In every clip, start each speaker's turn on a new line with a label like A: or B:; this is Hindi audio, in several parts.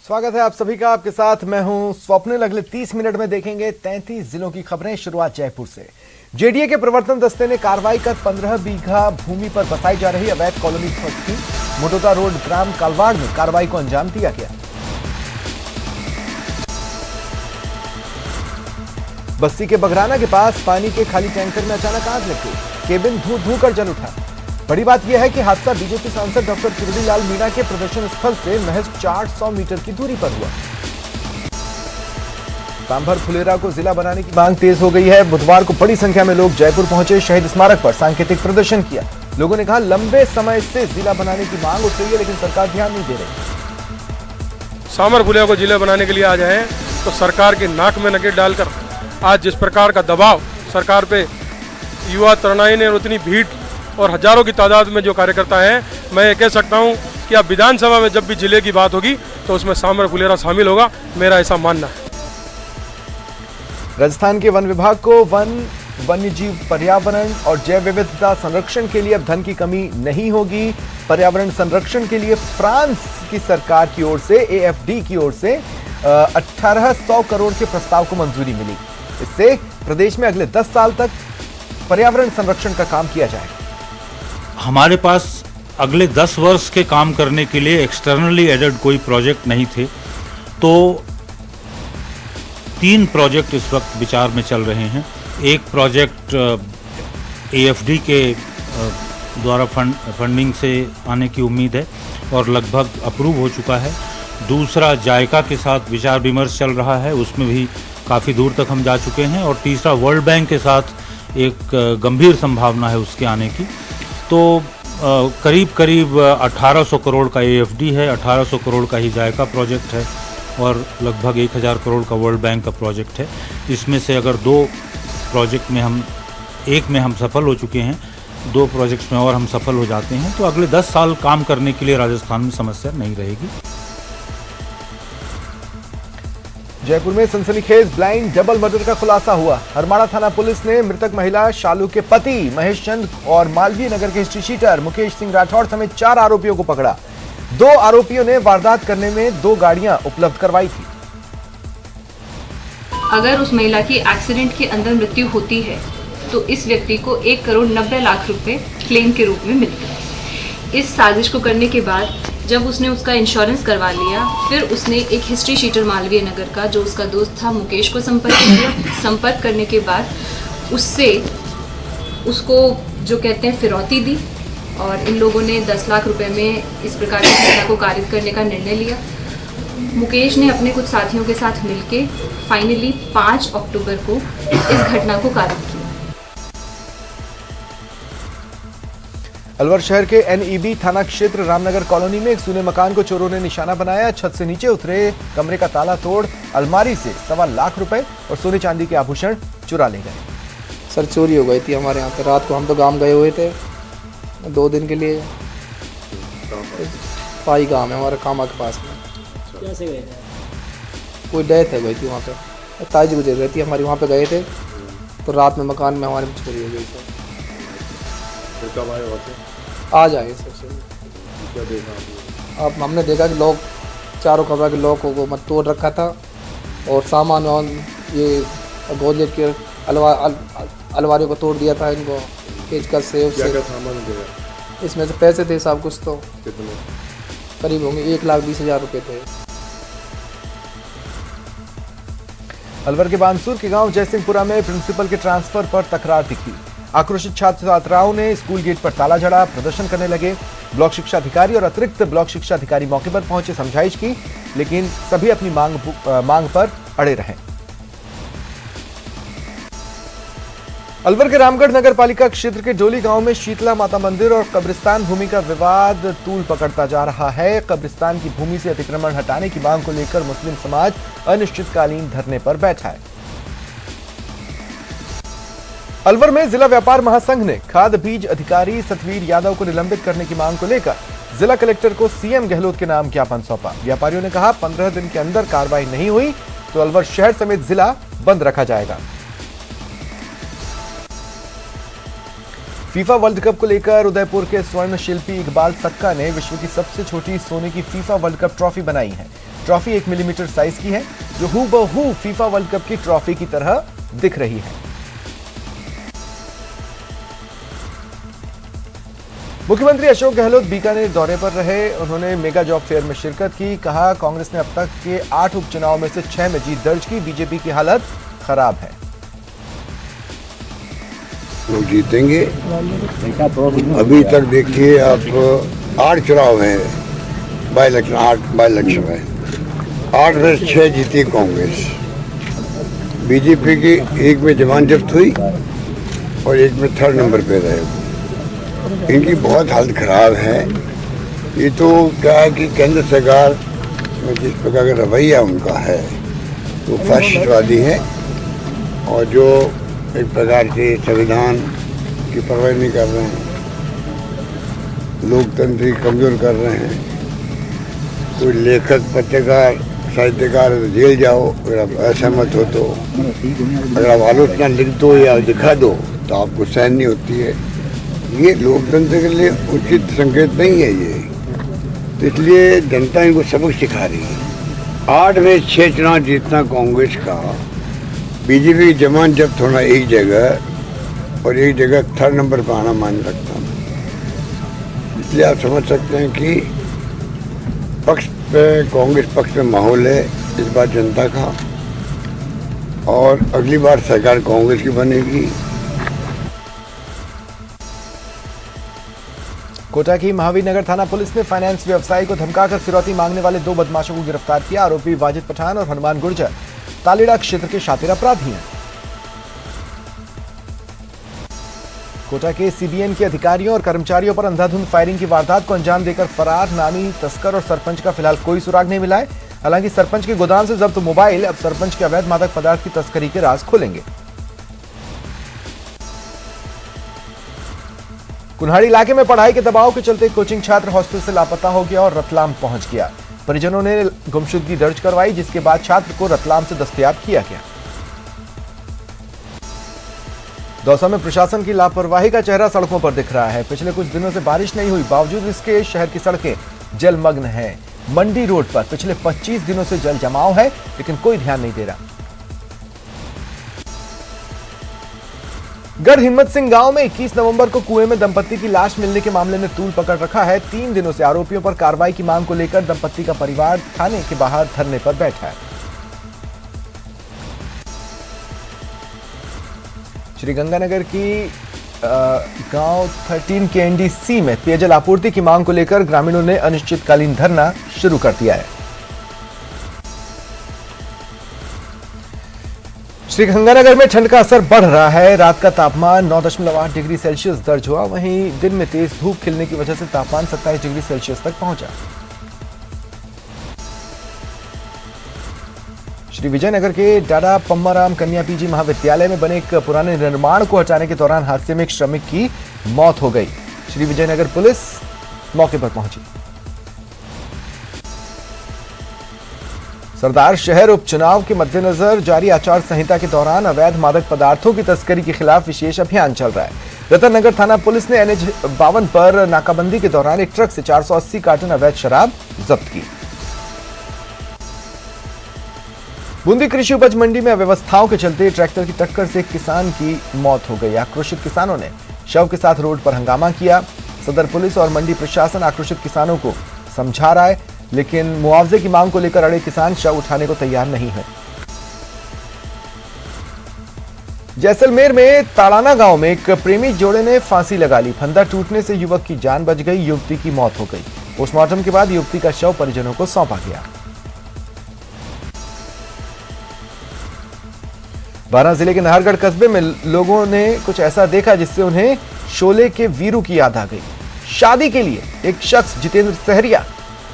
A: स्वागत है आप सभी का। आपके साथ मैं हूं स्वप्निल। अगले 30 मिनट में देखेंगे 33 जिलों की खबरें। शुरुआत जयपुर से। जेडीए के प्रवर्तन दस्ते ने कार्रवाई कर 15 बीघा भूमि पर बसाई जा रही अवैध कॉलोनी ध्वस्त की। मोटोदा रोड ग्राम कालवाड़ में कार्रवाई को अंजाम दिया गया। बस्ती के बगराना के पास पानी के खाली टैंकर में अचानक आग लग गई। केबिन धू धू कर जल उठा। बड़ी बात यह है कि हादसा बीजेपी सांसद डॉक्टर किरोड़ी लाल मीणा के प्रदर्शन स्थल से महज 400 मीटर की दूरी पर हुआ। सांभर फुलेरा को जिला बनाने की मांग तेज हो गई है। बुधवार को बड़ी संख्या में लोग जयपुर पहुंचे, शहीद स्मारक पर सांकेतिक प्रदर्शन किया। लोगों ने कहा, लंबे समय से जिला बनाने की मांग उठ रही है, लेकिन सरकार ध्यान नहीं दे रही।
B: सांभर फुलेरा को जिला बनाने के लिए आ जाए तो सरकार की नाक में नकेल डालकर आज जिस प्रकार का दबाव सरकार पे युवा तरुणाई ने, उतनी भीड़ और हजारों की तादाद में जो कार्यकर्ता हैं, मैं ये कह सकता हूं कि अब विधानसभा में जब भी जिले की बात होगी तो उसमें सांभर फुलेरा शामिल होगा, मेरा ऐसा मानना है।
A: राजस्थान के वन विभाग को वन्यजीव पर्यावरण और जैव विविधता संरक्षण के लिए अब धन की कमी नहीं होगी। पर्यावरण संरक्षण के लिए फ्रांस की सरकार की ओर से, AFD की ओर से 1800 करोड़ के प्रस्ताव को मंजूरी मिली। इससे प्रदेश में अगले 10 साल तक पर्यावरण संरक्षण का काम किया जाएगा।
C: हमारे पास अगले 10 वर्ष के काम करने के लिए एक्सटर्नली एडेड कोई प्रोजेक्ट नहीं थे, तो 3 प्रोजेक्ट इस वक्त विचार में चल रहे हैं। एक प्रोजेक्ट AFD के द्वारा फंडिंग से आने की उम्मीद है और लगभग अप्रूव हो चुका है। दूसरा जायका के साथ विचार विमर्श चल रहा है, उसमें भी काफ़ी दूर तक हम जा चुके हैं। और तीसरा वर्ल्ड बैंक के साथ एक गंभीर संभावना है उसके आने की। तो करीब 1800 करोड़ का AFD है, 1800 करोड़ का ही जायका प्रोजेक्ट है और लगभग 1000 करोड़ का वर्ल्ड बैंक का प्रोजेक्ट है। इसमें से अगर 2 प्रोजेक्ट में एक में हम सफल हो चुके हैं, 2 प्रोजेक्ट्स में और हम सफल हो जाते हैं, तो अगले 10 साल काम करने के लिए राजस्थान में समस्या नहीं रहेगी।
A: जयपुर में सनसनीखेज ब्लाइंड डबल मर्डर का खुलासा हुआ। हरमाड़ा थाना पुलिस ने मृतक महिला शालू के पति महेश चंद और मालवीय नगर के हिस्ट्री शीटर मुकेश सिंह राठौड़ समेत 4 आरोपियों को पकड़ा। 2 आरोपियों ने वारदात करने में 2 गाड़ियां उपलब्ध करवाई थी।
D: अगर उस महिला की एक्सीडेंट के अंदर मृत्यु होती है तो इस व्यक्ति को 1 करोड़ 90 लाख रुपए क्लेम के रूप में मिलते हैं। इस साजिश को करने के बाद जब उसने उसका इंश्योरेंस करवा लिया, फिर उसने एक हिस्ट्री शीटर मालवीय नगर का जो उसका दोस्त था मुकेश को संपर्क किया। संपर्क करने के बाद उससे उसको जो कहते हैं फिरौती दी और इन लोगों ने 10 लाख रुपए में इस प्रकार की घटना को कारित करने का निर्णय लिया। मुकेश ने अपने कुछ साथियों के साथ मिलके फाइनली 5 अक्टूबर को इस घटना को कारित किया।
A: अलवर शहर के NEB थाना क्षेत्र रामनगर कॉलोनी में एक सूने मकान को चोरों ने निशाना बनाया। छत से नीचे उतरे, कमरे का ताला तोड़ अलमारी से 1.25 लाख रुपए और सोने चांदी के आभूषण चुरा ले गए।
E: सर चोरी हो गई थी हमारे यहाँ पे। रात को हम तो गांव गए हुए थे 2 दिन के लिए। पाई गांव है हमारे कामा के पास में।
F: कैसे गए थे?
E: कोई डेथ हो गई थी वहाँ पे, ताजी गुजर गई थी हमारी। वहाँ पे गए थे तो रात में मकान में हमारे चोरी हो गई सर।
B: कब आए वहाँ से?
E: आज आए सर।
B: क्या देखा
E: अब हमने देखा कि लोग चारों कमरे के लोग को मत तोड़ रखा था और सामान ये गोले के अलमारियों को तोड़ दिया था इनको पेचकस से।
B: क्या सामान दिया?
E: इसमें से पैसे थे सब कुछ। तो
B: कितने?
E: करीब होंगे 1,20,000 रुपये थे।
A: अलवर के बानसूर के गांव जयसिंहपुरा में प्रिंसिपल के ट्रांसफर पर तकरार दिखी। आक्रोशित छात्र छात्राओं ने स्कूल गेट पर ताला जड़ा, प्रदर्शन करने लगे। ब्लॉक शिक्षा अधिकारी और अतिरिक्त ब्लॉक शिक्षा अधिकारी मौके पर पहुंचे, समझाइश की, लेकिन सभी अपनी मांग पर अड़े रहे। अलवर के रामगढ़ नगर पालिका क्षेत्र के डोली गांव में शीतला माता मंदिर और कब्रिस्तान भूमि का विवाद तूल पकड़ता जा रहा है। कब्रिस्तान की भूमि से अतिक्रमण हटाने की मांग को लेकर मुस्लिम समाज अनिश्चितकालीन धरने पर बैठा है। अलवर में जिला व्यापार महासंघ ने खाद बीज अधिकारी सतवीर यादव को निलंबित करने की मांग को लेकर जिला कलेक्टर को CM गहलोत के नाम ज्ञापन सौंपा। व्यापारियों ने कहा, 15 दिन के अंदर कार्रवाई नहीं हुई तो अलवर शहर समेत जिला बंद रखा जाएगा। फीफा वर्ल्ड कप को लेकर उदयपुर के स्वर्ण शिल्पी इकबाल सक्का ने विश्व की सबसे छोटी सोने की फीफा वर्ल्ड कप ट्रॉफी बनाई है। ट्रॉफी 1 मिलीमीटर साइज की है, जो हूबहू फीफा वर्ल्ड कप की ट्रॉफी की तरह दिख रही है। मुख्यमंत्री अशोक गहलोत बीकानेर दौरे पर रहे। उन्होंने मेगा जॉब फेयर में शिरकत की। कहा, कांग्रेस ने अब तक के 8 उपचुनाव में से 6 में जीत दर्ज की। बीजेपी की हालत खराब है।
F: लोग जीतेंगे। अभी तक देखिए आप 8 चुनाव हैं, बाई इलेक्शन 8 बाई इलेक्शन है, 8 में 6 जीती कांग्रेस। बीजेपी की 1 में जमानत जब्त हुई और 1 में 3rd नंबर पे रहे। इनकी बहुत हालत खराब है। ये तो क्या है कि केंद्र सरकार में जिस प्रकार का रवैया उनका है वो फैसिस्टवादी है और जो एक प्रकार के संविधान की परवाह नहीं कर रहे हैं, लोकतंत्र कमज़ोर कर रहे हैं। कोई लेखक, पत्रकार, साहित्यकार है तो जेल जाओ, अगर आप असहमत हो तो। अगर आप आलोचना लिख दो या दिखा दो तो आपको सहन नहीं होती है। ये लोकतंत्र के लिए उचित संकेत नहीं है ये। तो इसलिए जनता इनको सबक सिखा रही है। 8 में 6 चुनाव जीतना कांग्रेस का, बीजेपी की जमानत जब्त होना एक जगह और एक जगह 3rd नंबर पर आना मान रखता हूँ। इसलिए आप समझ सकते हैं कि पक्ष पे, कांग्रेस पक्ष में माहौल है इस बार जनता का, और अगली बार सरकार कांग्रेस की बनेगी।
A: कोटा की महावीर नगर थाना पुलिस ने फाइनेंस व्यवसायी को धमकाकर फिरौती मांगने वाले 2 बदमाशों को गिरफ्तार किया। आरोपी वाजिद पठान और हनुमान गुर्जर तालेड़ा क्षेत्र के शातिर अपराधी हैं। कोटा के सीबीएन के अधिकारियों और कर्मचारियों पर अंधाधुंध फायरिंग की वारदात को अंजाम देकर फरार नामी तस्कर और सरपंच का फिलहाल कोई सुराग नहीं मिला है। हालांकि सरपंच के गोदाम से जब्त मोबाइल अब सरपंच के अवैध मादक पदार्थ की तस्करी के राज खोलेंगे। कुल्हाड़ी इलाके में पढ़ाई के दबाव के चलते कोचिंग छात्र हॉस्टल से लापता हो गया और रतलाम पहुंच गया। परिजनों ने गुमशुदगी दर्ज करवाई, जिसके बाद छात्र को रतलाम से दस्तयाब किया गया। दौसा में प्रशासन की लापरवाही का चेहरा सड़कों पर दिख रहा है। पिछले कुछ दिनों से बारिश नहीं हुई, बावजूद इसके शहर की सड़कें जलमग्न हैं। मंडी रोड पर पिछले 25 दिनों से जल जमाव है, लेकिन कोई ध्यान नहीं दे रहा। गढ़ हिम्मत सिंह गांव में 21 नवंबर को कुएं में दंपत्ति की लाश मिलने के मामले में तूल पकड़ रखा है। 3 दिनों से आरोपियों पर कार्रवाई की मांग को लेकर दंपत्ति का परिवार थाने के बाहर धरने पर बैठा है। श्रीगंगानगर की गांव 13 के एनडीसी में पेयजल आपूर्ति की मांग को लेकर ग्रामीणों ने अनिश्चितकालीन धरना शुरू कर दिया है। श्रीगंगानगर में ठंड का असर बढ़ रहा है। रात का तापमान 9.8 डिग्री सेल्सियस दर्ज हुआ। वहीं दिन में तेज धूप खिलने की वजह से तापमान 27 डिग्री सेल्सियस तक पहुंचा। श्री विजयनगर के डाडा पम्माराम कन्या पीजी महाविद्यालय में बने एक पुराने निर्माण को हटाने के दौरान हादसे में एक श्रमिक की मौत हो गई। श्री विजयनगर पुलिस मौके पर पहुंची। सरदार शहर उपचुनाव के मद्देनजर जारी आचार संहिता के दौरान अवैध मादक पदार्थों की तस्करी के खिलाफ विशेष अभियान चल रहा है। रतन नगर थाना पुलिस ने NH 52 पर नाकाबंदी के दौरान एक ट्रक से 480 कार्टन अवैध शराब जब्त की। बूंदी कृषि उपज मंडी में अव्यवस्थाओं के चलते ट्रैक्टर की टक्कर से एक किसान की मौत हो गई। आक्रोशित किसानों ने शव के साथ रोड पर हंगामा किया। सदर पुलिस और मंडी प्रशासन आक्रोशित किसानों को समझा रहा है, लेकिन मुआवजे की मांग को लेकर अड़े किसान शव उठाने को तैयार नहीं है। जैसलमेर में ताड़ाना गांव में एक प्रेमी जोड़े ने फांसी लगा ली। फंदा टूटने से युवक की जान बच गई, युवती की मौत हो गई। पोस्टमार्टम के बाद युवती का शव परिजनों को सौंपा गया। बारां जिले के नाहरगढ़ कस्बे में लोगों ने कुछ ऐसा देखा जिससे उन्हें शोले के वीरू की याद आ गई। शादी के लिए एक शख्स जितेंद्र सहरिया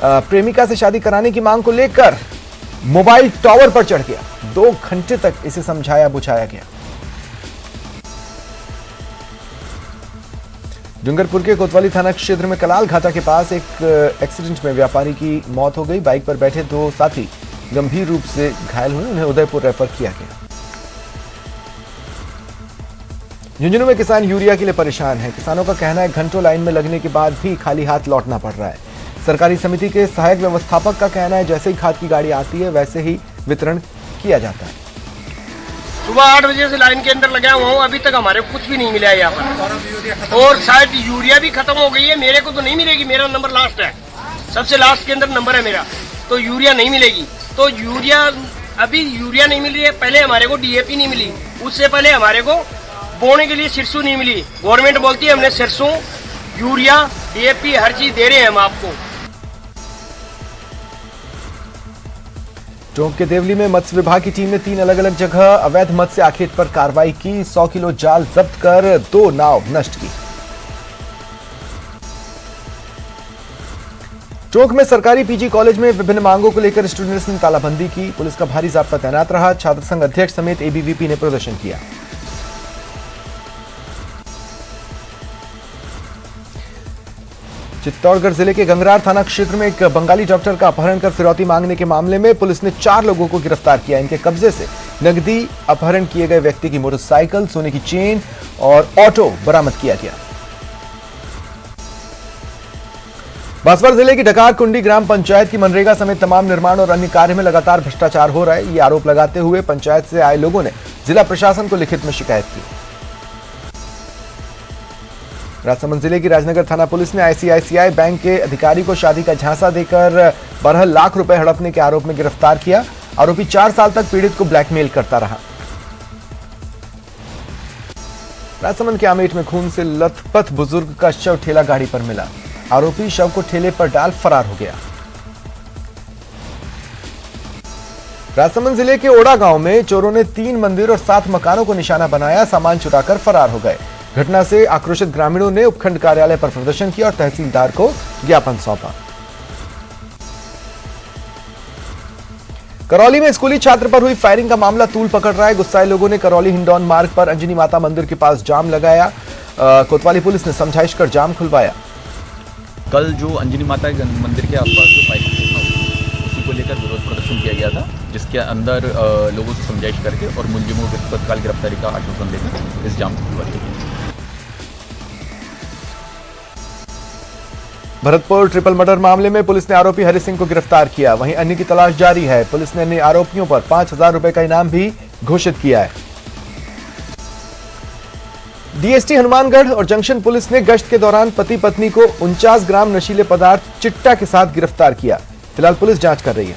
A: प्रेमिका से शादी कराने की मांग को लेकर मोबाइल टावर पर चढ़ गया। 2 घंटे तक इसे समझाया बुझाया गया। डूंगरपुर के कोतवाली थाना क्षेत्र में कलाल घाटा के पास एक एक्सीडेंट में व्यापारी की मौत हो गई। बाइक पर बैठे 2 साथी गंभीर रूप से घायल हुए, उन्हें उदयपुर रेफर किया गया। झुंझुनू में किसान यूरिया के लिए परेशान है। किसानों का कहना है घंटों लाइन में लगने के बाद भी खाली हाथ लौटना पड़ रहा है। सरकारी समिति के सहायक व्यवस्थापक का कहना है जैसे ही खाद की गाड़ी आती है वैसे ही वितरण किया जाता है।
G: सुबह 8 बजे से लाइन के अंदर लगा हुआ हूँ, अभी तक हमारे को कुछ भी नहीं मिला है यहाँ पर। और शायद यूरिया भी खत्म हो गई है, मेरे को तो नहीं मिलेगी, मेरा नंबर लास्ट है, सबसे लास्ट के अंदर नंबर है मेरा, तो यूरिया नहीं मिलेगी। तो यूरिया अभी यूरिया नहीं मिल रही है, पहले हमारे को डीएपी नहीं मिली, उससे पहले हमारे को बोने के लिए सिरसों नहीं मिली। गवर्नमेंट बोलती है हमने सिरसों, यूरिया, डीएपी हर चीज दे रहे हैं हम आपको।
A: टोंक के देवली में मत्स्य विभाग की टीम ने 3 अलग अलग जगह अवैध मत्स्य आखेट पर कार्रवाई की। 100 किलो जाल जब्त कर 2 नाव नष्ट की। टोंक में सरकारी पीजी कॉलेज में विभिन्न मांगों को लेकर स्टूडेंट्स ने तालाबंदी की। पुलिस का भारी जाब्ता तैनात रहा। छात्र संघ अध्यक्ष समेत एबीवीपी ने प्रदर्शन किया। चित्तौड़गढ़ जिले के गंगरार थाना क्षेत्र में एक बंगाली डॉक्टर का अपहरण कर फिरौती मांगने के मामले में पुलिस ने 4 लोगों को गिरफ्तार किया। इनके कब्जे से नकदी, अपहरण किए गए व्यक्ति की मोटरसाइकिल, सोने की चेन और ऑटो बरामद किया गया। बांसवाड़ा जिले की डकार कुंडी ग्राम पंचायत की मनरेगा समेत तमाम निर्माण और अन्य कार्य में लगातार भ्रष्टाचार हो रहा है। ये आरोप लगाते हुए पंचायत से आए लोगों ने जिला प्रशासन को लिखित में शिकायत की। राजसमंद जिले की राजनगर थाना पुलिस ने आईसीआईसीआई बैंक के अधिकारी को शादी का झांसा देकर 12 लाख रुपए हड़पने के आरोप में गिरफ्तार किया। आरोपी 4 साल तक पीड़ित को ब्लैकमेल करता रहा। राजसमंद के आमेट में खून से लथपथ बुजुर्ग का शव ठेला गाड़ी पर मिला। आरोपी शव को ठेले पर डाल फरार हो गया। राजसमंद जिले के ओड़ा गांव में चोरों ने 3 मंदिर और 7 मकानों को निशाना बनाया, सामान चुराकर फरार हो गए। घटना से आक्रोशित ग्रामीणों ने उपखंड कार्यालय पर प्रदर्शन किया और तहसीलदार को ज्ञापन सौंपा। करौली में स्कूली छात्र पर हुई फायरिंग का मामला तूल पकड़ रहा है। गुस्साए लोगों ने करौली हिंडौन मार्ग पर अंजनी माता मंदिर के पास जाम लगाया। कोतवाली पुलिस ने समझाइश कर जाम खुलवाया।
H: कल जो अंजनी माता मंदिर के आसपास जो फायरिंग था उसी को लेकर विरोध प्रदर्शन किया गया था, जिसके अंदर लोगों से समझाइश करके और मुलजिमों की तत्काल गिरफ्तारी का आश्वासन देकर इस जाम को खुलवा दिया।
A: भरतपुर ट्रिपल मर्डर मामले में पुलिस ने आरोपी हरि सिंह को गिरफ्तार किया। वहीं अन्य की तलाश जारी है। पुलिस ने अन्य आरोपियों पर 5,000 रुपए का इनाम भी घोषित किया है। डीएसटी हनुमानगढ़ और जंक्शन पुलिस ने गश्त के दौरान पति पत्नी को 49 ग्राम नशीले पदार्थ चिट्टा के साथ गिरफ्तार किया। फिलहाल पुलिस जांच कर रही है।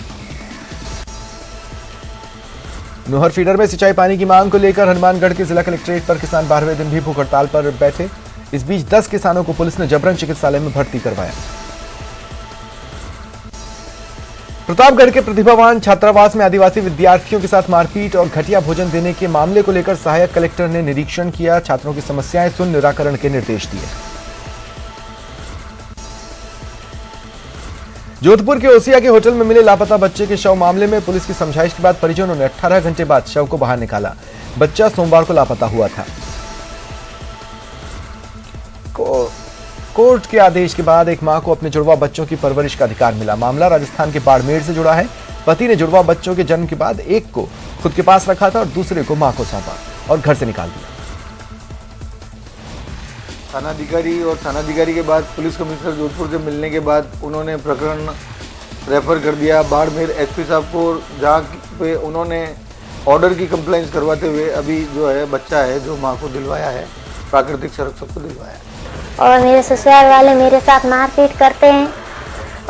A: नोहर फीडर में सिंचाई पानी की मांग को लेकर हनुमानगढ़ के जिला कलेक्ट्रेट पर किसान 12वें दिन भी भूख हड़ताल पर बैठे। इस बीच 10 किसानों को पुलिस ने जबरन चिकित्सालय में भर्ती करवाया। प्रतापगढ़ के प्रतिभावान छात्रावास में आदिवासी विद्यार्थियों के साथ मारपीट और घटिया भोजन देने के मामले को लेकर सहायक कलेक्टर ने निरीक्षण किया। छात्रों की समस्याएं सुन निराकरण के निर्देश दिए। जोधपुर के ओसिया के होटल में मिले लापता बच्चे के शव मामले में पुलिस की समझाइश के बाद परिजनों ने 18 घंटे बाद शव को बाहर निकाला। बच्चा सोमवार को लापता हुआ था। कोर्ट के आदेश के बाद एक मां को अपने जुड़वा बच्चों की परवरिश का अधिकार मिला। मामला राजस्थान के बाड़मेर से जुड़ा है। पति ने जुड़वा बच्चों के जन्म के बाद एक को खुद के पास रखा था और दूसरे को मां को सौंपा और घर से निकाल दिया।
I: थानाधिकारी और थानाधिकारी के बाद पुलिस कमिश्नर जोधपुर से मिलने के बाद उन्होंने प्रकरण रेफर कर दिया बाड़मेर एसपी साहब को, जहाँ पे उन्होंने ऑर्डर की कंप्लेंट्स करवाते हुए अभी जो है बच्चा है जो माँ को दिलवाया है, प्राकृतिक संरक्षक को दिलवाया है।
J: और मेरे ससुराल वाले मेरे साथ मारपीट करते हैं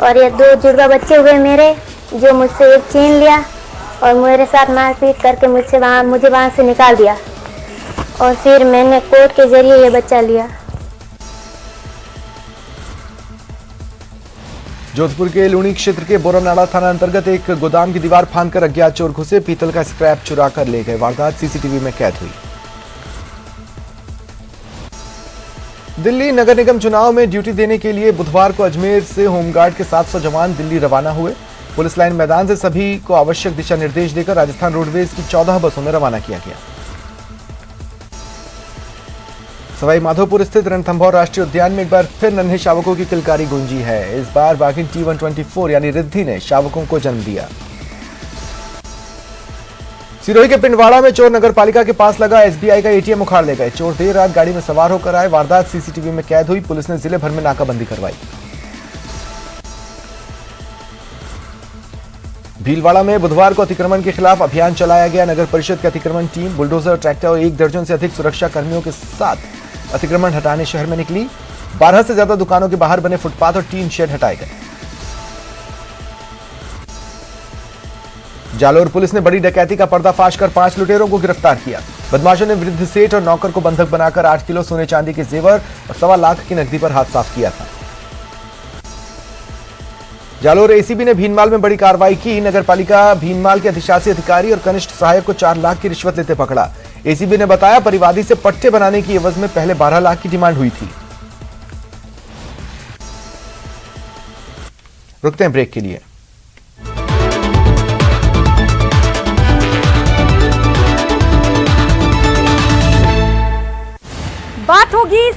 J: और ये 2 जुड़वा बच्चे हुए मेरे, जो मुझसे एक छीन लिया और मेरे साथ मारपीट करके मुझे वहाँ से निकाल दिया और फिर मैंने कोर्ट के जरिए ये बच्चा लिया।
A: जोधपुर के लूणी क्षेत्र के बोरानाड़ा थाना अंतर्गत एक गोदाम की दीवार फांदकर अज्ञात चोर घुसे, पीतल का स्क्रैप चुरा कर ले गए। वारदात सीसीटीवी में कैद हुई। दिल्ली नगर निगम चुनाव में ड्यूटी देने के लिए बुधवार को अजमेर से होमगार्ड के 700 जवान दिल्ली रवाना हुए। पुलिस लाइन मैदान से सभी को आवश्यक दिशा निर्देश देकर राजस्थान रोडवेज की 14 बसों में रवाना किया गया। सवाई माधोपुर स्थित रणथंभौर राष्ट्रीय उद्यान में एक बार फिर नन्हे शावकों की किलकारी गूंजी है। इस बार बाघिन T124 यानी रिद्धि ने शावकों को जन्म दिया। सिरोही के पिंडवाड़ा में चोर नगर पालिका के पास लगा एसबीआई का एटीएम उखाड़ ले गए। चोर देर रात गाड़ी में सवार होकर आए। वारदात सीसीटीवी में कैद हुई। पुलिस ने जिले भर में नाकाबंदी करवाई। भीलवाड़ा में बुधवार को अतिक्रमण के खिलाफ अभियान चलाया गया। नगर परिषद की अतिक्रमण टीम बुलडोजर, ट्रैक्टर और 1 दर्जन से अधिक सुरक्षा कर्मियों के साथ अतिक्रमण हटाने शहर में निकली। 12 से ज्यादा दुकानों के बाहर बने फुटपाथ और टीन शेड हटाए गए। जालोर पुलिस ने बड़ी डकैती का पर्दाफाश कर 5 लुटेरों को गिरफ्तार किया। बदमाशों ने वृद्ध सेठ और नौकर को बंधक बनाकर 8 किलो सोने चांदी के जेवर और 1.25 लाख की नकदी पर हाथ साफ किया था। जालोर एसीबी ने भीनमाल में बड़ी कार्रवाई की। नगर पालिका भीनमाल के अधिशासी अधिकारी और कनिष्ठ सहायक को 4 लाख की रिश्वत लेते पकड़ा। एसीबी ने बताया परिवादी से पट्टे बनाने की एवज में पहले 12 लाख की डिमांड हुई थी। रुकते हैं ब्रेक के लिए।
K: बात होगी